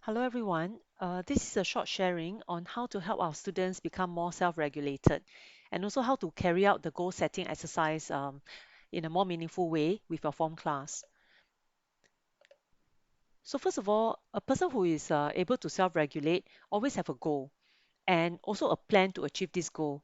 Hello everyone. This is a short sharing on how to help our students become more self-regulated and also how to carry out the goal setting exercise in a more meaningful way with your form class. So first of all, a person who is able to self-regulate always have a goal and also a plan to achieve this goal.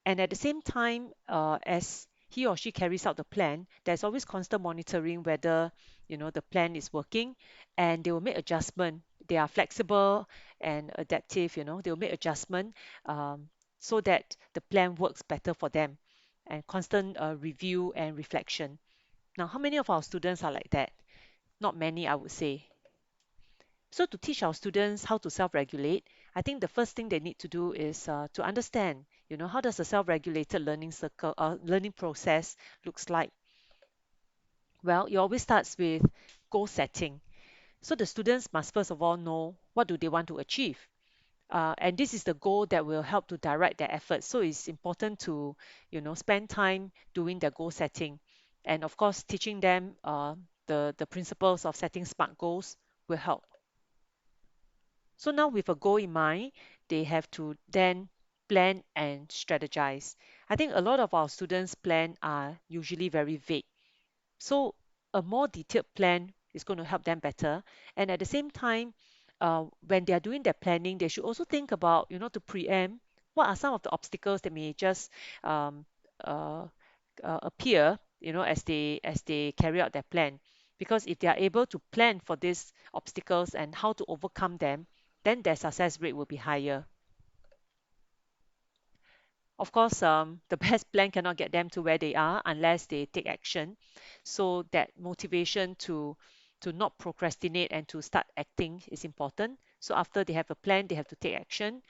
And at the same time, as he or she carries out the plan, there's always constant monitoring whether the plan is working, and they will make adjustment. They are flexible and adaptive. They will make adjustment so that the plan works better for them, and constant review and reflection. Now, how many of our students are like that? Not many, I would say. So to teach our students how to self-regulate, I think the first thing they need to do is to understand, how does a self-regulated learning process looks like? Well, it always starts with goal setting. So the students must first of all know what do they want to achieve. And this is the goal that will help to direct their efforts. So it's important to, spend time doing their goal setting. And of course, teaching them the principles of setting SMART goals will help. So now with a goal in mind, they have to then plan and strategize. I think a lot of our students' plan are usually very vague. So a more detailed plan is going to help them better. And at the same time, when they are doing their planning, they should also think about, to preempt what are some of the obstacles that may just um, uh, appear, as they carry out their plan. Because if they are able to plan for these obstacles and how to overcome them, then their success rate will be higher. Of course, the best plan cannot get them to where they are unless they take action. So that motivation to not procrastinate and to start acting is important. So after they have a plan, they have to take action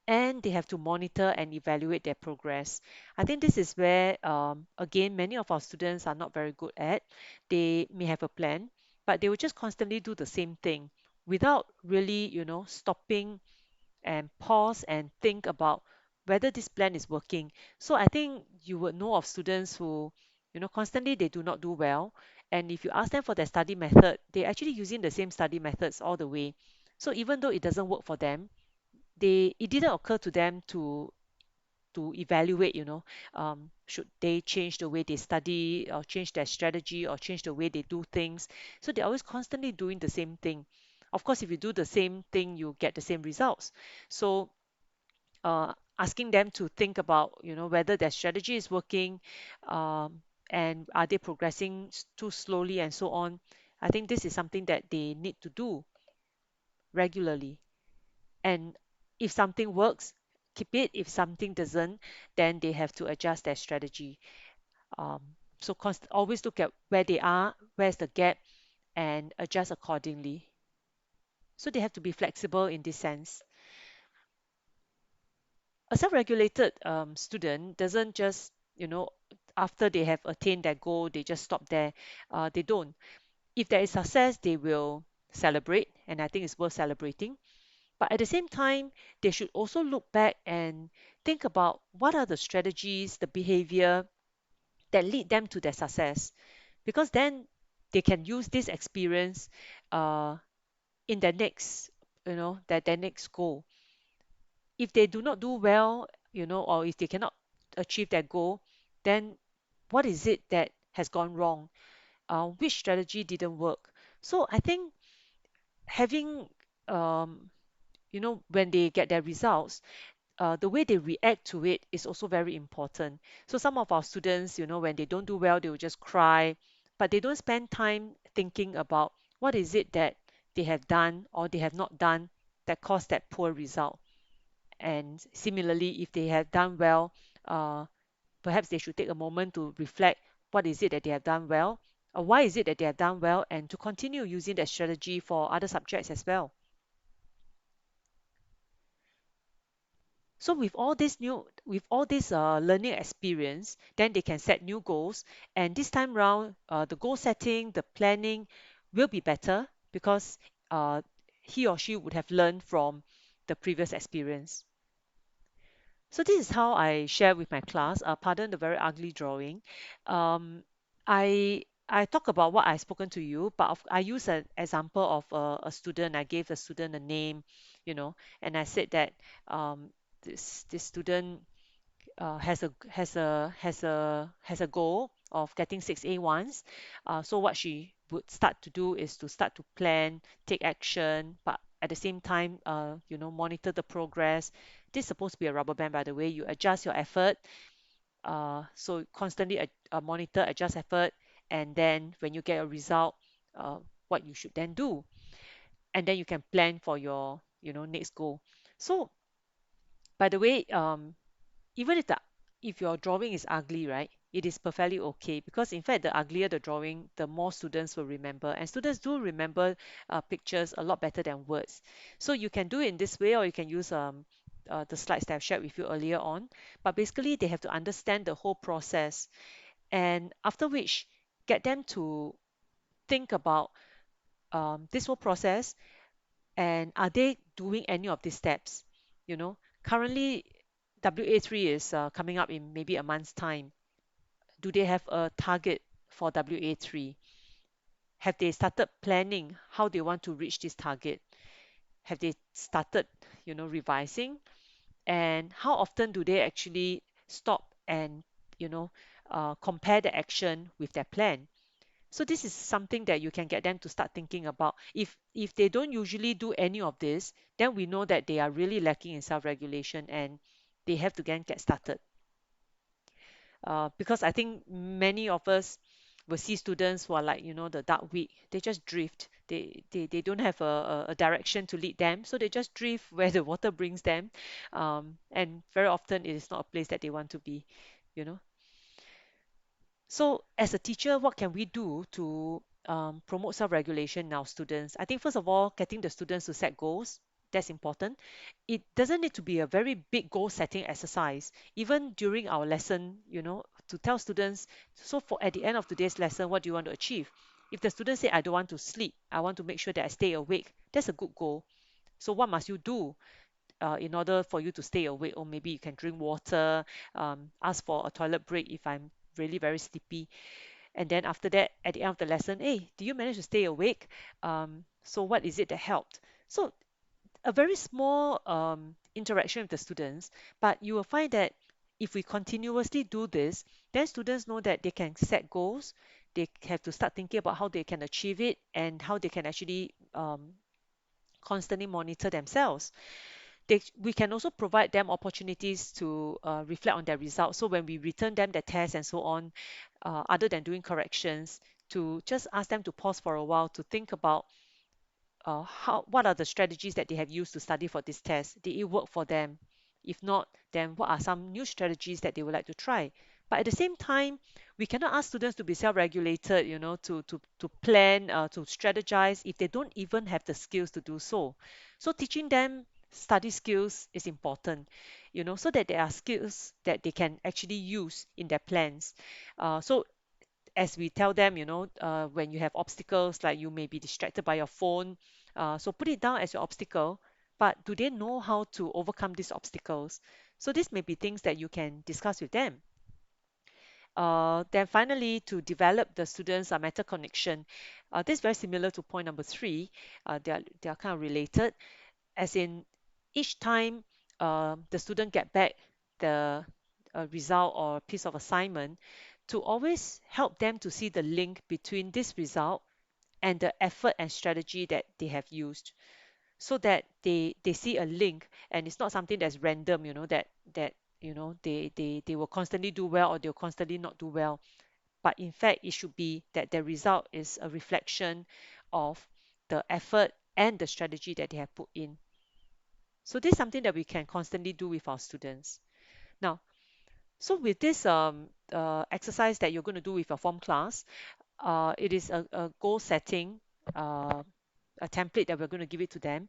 and they have to monitor and evaluate their progress. I think this is where, again, many of our students are not very good at. They may have a plan, but they will just constantly do the same thing without really, stopping and pause and think about whether this plan is working. So I think you would know of students who, constantly they do not do well. And if you ask them for their study method, they're actually using the same study methods all the way. So even though it doesn't work for them, it didn't occur to them to evaluate, should they change the way they study or change their strategy or change the way they do things. So they're always constantly doing the same thing. Of course, if you do the same thing, you get the same results. So asking them to think about, whether their strategy is working, and are they progressing too slowly and so on. I think this is something that they need to do regularly. And if something works, keep it. If something doesn't, then they have to adjust their strategy. Um, so always look at where they are, where's the gap, and adjust accordingly. So they have to be flexible in this sense. A self-regulated student doesn't just, after they have attained their goal, they just stop there. They don't. If there is success, they will celebrate, and I think it's worth celebrating. But at the same time, they should also look back and think about what are the strategies, the behavior that lead them to their success. Because then they can use this experience uh, in their next, their next goal. If they do not do well, or if they cannot achieve their goal, then what is it that has gone wrong? Which strategy didn't work? So I think having, um, when they get their results, the way they react to it is also very important. So some of our students, when they don't do well, they will just cry, but they don't spend time thinking about what is it that they have done or they have not done that caused that poor result. And similarly, if they have done well, uh, perhaps they should take a moment to reflect what is it that they have done well, or why is it that they have done well, and to continue using that strategy for other subjects as well. So with all this learning experience, then they can set new goals. And this time round, the goal setting, the planning will be better because uh, he or she would have learned from the previous experience. So this is how I share with my class. Pardon the very ugly drawing. Um, I I talk about what I've spoken to you, but I use an example of a student. I gave a student a name, and I said that this student has a goal of getting 6A1s. So what she would start to do is to start to plan, take action, but at the same time, monitor the progress. This is supposed to be a rubber band, by the way. You adjust your effort, so constantly monitor, adjust effort, and then when you get a result, uh, what you should then do, and then you can plan for your next goal. So by the way, even if your drawing is ugly, right, it is perfectly okay, because in fact the uglier the drawing, the more students will remember, and students do remember pictures a lot better than words. So you can do it in this way, or you can use the slides that I've shared with you earlier on. But basically they have to understand the whole process, and after which get them to think about this whole process, and are they doing any of these steps. Currently WA3 is coming up in maybe a month's time. Do they have a target for WA3? Have they started planning how they want to reach this target? Have they started revising? And how often do they actually stop and you know compare the action with their plan? So this is something that you can get them to start thinking about. If they don't usually do any of this, then we know that they are really lacking in self-regulation, and they have to get started. Because I think many of us will see students who are like, the dark week. They just drift. They don't have a direction to lead them, so they just drift where the water brings them. And very often it is not a place that they want to be, you know. So, as a teacher, what can we do to promote self-regulation in our students? I think, first of all, getting the students to set goals, that's important. It doesn't need to be a very big goal-setting exercise. Even during our lesson, to tell students, so for at the end of today's lesson, what do you want to achieve? If the student say, I don't want to sleep, I want to make sure that I stay awake, that's a good goal. So what must you do in order for you to stay awake? Or maybe you can drink water, ask for a toilet break if I'm really very sleepy. And then after that, at the end of the lesson, hey, do you manage to stay awake? So what is it that helped? So a very small interaction with the students, but you will find that if we continuously do this, then students know that they can set goals. They have to start thinking about how they can achieve it, and how they can actually constantly monitor themselves. We can also provide them opportunities to reflect on their results. So when we return them the tests and so on, other than doing corrections, to just ask them to pause for a while to think about what are the strategies that they have used to study for this test. Did it work for them? If not, then what are some new strategies that they would like to try? But at the same time, we cannot ask students to be self-regulated, to plan, to strategize if they don't even have the skills to do so. So teaching them study skills is important, so that there are skills that they can actually use in their plans. So as we tell them, when you have obstacles, like you may be distracted by your phone, so put it down as your obstacle, but do they know how to overcome these obstacles? So this may be things that you can discuss with them. Then finally, to develop the students' meta connection. This is very similar to point number three. They are kind of related, as in each time the student get back the result or piece of assignment, to always help them to see the link between this result and the effort and strategy that they have used, so that they see a link, and it's not something that's random, that they will constantly do well, or they'll constantly not do well. But in fact, it should be that the result is a reflection of the effort and the strategy that they have put in. So this is something that we can constantly do with our students. Now, so with this exercise that you're going to do with your form class, it is a goal setting, uh, a template that we're going to give it to them.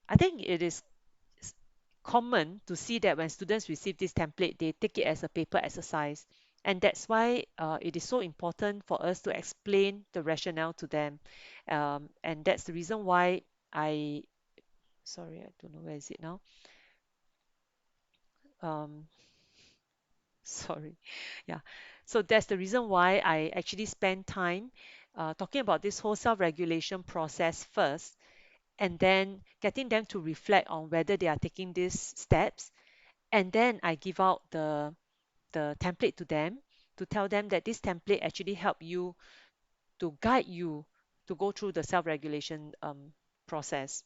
I think it is common to see that when students receive this template, they take it as a paper exercise. And that's why it is so important for us to explain the rationale to them. And that's the reason why sorry, I don't know where is it now. Um, Sorry. Yeah. So that's the reason why I actually spend time talking about this whole self-regulation process first, and then getting them to reflect on whether they are taking these steps. And then I give out the template to them to tell them that this template actually help you to guide you to go through the self-regulation process.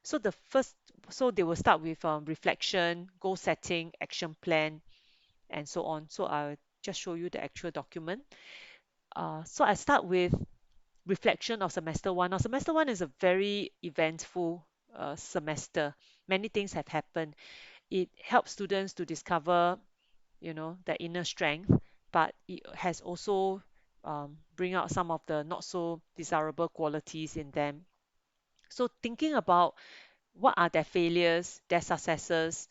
So the first, so they will start with reflection, goal setting, action plan, and so on. So I'll just show you the actual document. So I start with reflection of semester one. Now, semester one is a very eventful semester. Many things have happened. It helps students to discover, their inner strength, but it has also bring out some of the not so desirable qualities in them. So thinking about what are their failures, their successes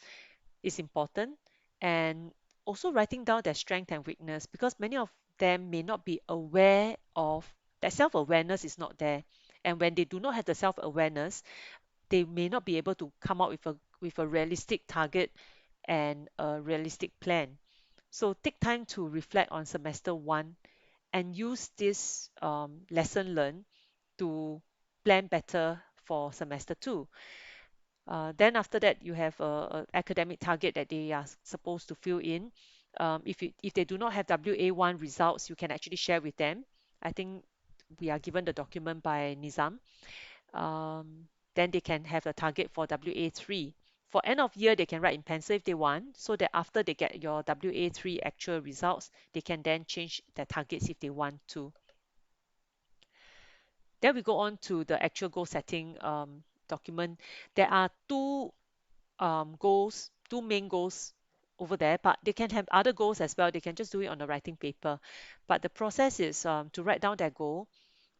is important, and also writing down their strength and weakness, because many of them may not be aware of that self-awareness is not there. And when they do not have the self-awareness, they may not be able to come up with a realistic target and a realistic plan. So take time to reflect on semester one and use this lesson learned to plan better for semester two. Then after that, you have a academic target that they are supposed to fill in. If they do not have WA1 results, you can actually share with them. I think we are given the document by Nizam. Then they can have a target for WA3. For end of year, they can write in pencil if they want, so that after they get your WA3 actual results, they can then change their targets if they want to. Then we go on to the actual goal setting document. There are two main goals over there, but they can have other goals as well. They can just do it on the writing paper. But the process is to write down their goal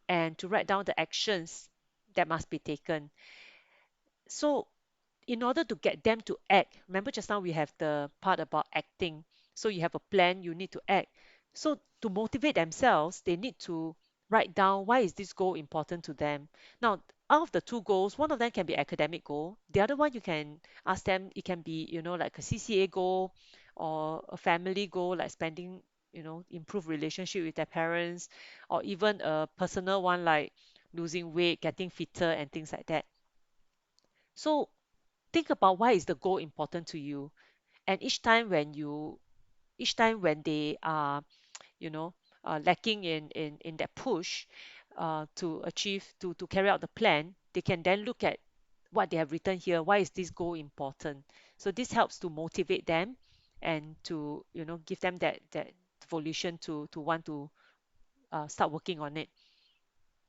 and to write down the actions that must be taken. So in order to get them to act, remember just now we have the part about acting. So you have a plan, you need to act. So to motivate themselves, they need to write down why is this goal important to them. Now, out of the two goals, one of them can be academic goal. The other one you can ask them, it can be, like a CCA goal or a family goal, like spending, improve relationship with their parents, or even a personal one like losing weight, getting fitter, and things like that. So think about why is the goal important to you, and each time when they are you know lacking in that push to achieve to carry out the plan, they can then look at what they have written here. Why is this goal important? So this helps to motivate them and to give them that volition to want to start working on it.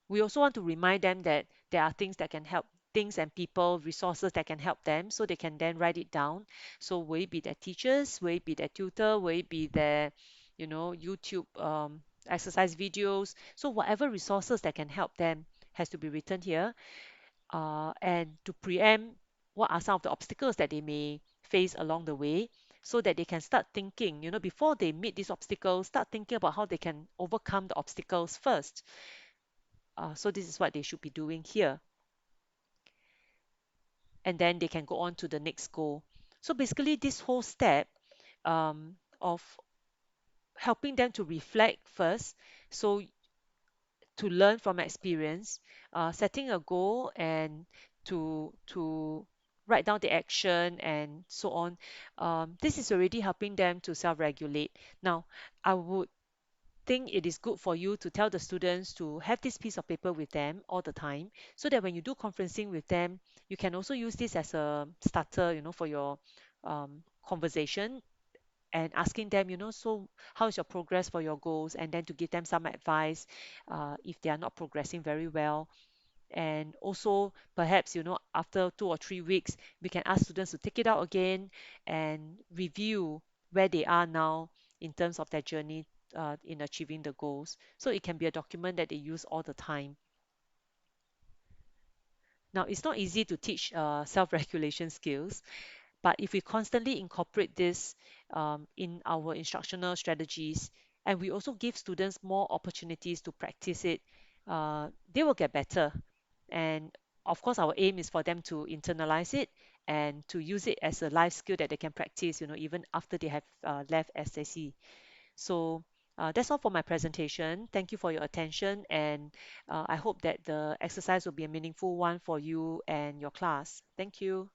We also want to remind them that there are things that can help, things and people, resources that can help them, so they can then write it down. So will it be their teachers, will it be their tutor, will it be their YouTube exercise videos? So whatever resources that can help them has to be written here, and to preempt what are some of the obstacles that they may face along the way, so that they can start thinking, before they meet these obstacles, start thinking about how they can overcome the obstacles first. So this is what they should be doing here. And then they can go on to the next goal. So basically, this whole step of helping them to reflect first, so to learn from experience, setting a goal, and to write down the action and so on. This is already helping them to self-regulate. Now, I would think it is good for you to tell the students to have this piece of paper with them all the time, so that when you do conferencing with them, you can also use this as a starter, for your conversation, and asking them, so how is your progress for your goals, and then to give them some advice if they are not progressing very well. And also perhaps, after 2 or 3 weeks, we can ask students to take it out again and review where they are now in terms of their journey in achieving the goals. So it can be a document that they use all the time. Now, it's not easy to teach self-regulation skills, but if we constantly incorporate this in our instructional strategies, and we also give students more opportunities to practice it, they will get better. And of course, our aim is for them to internalize it and to use it as a life skill that they can practice, even after they have left SAC. So that's all for my presentation. Thank you for your attention, and I hope that the exercise will be a meaningful one for you and your class. Thank you.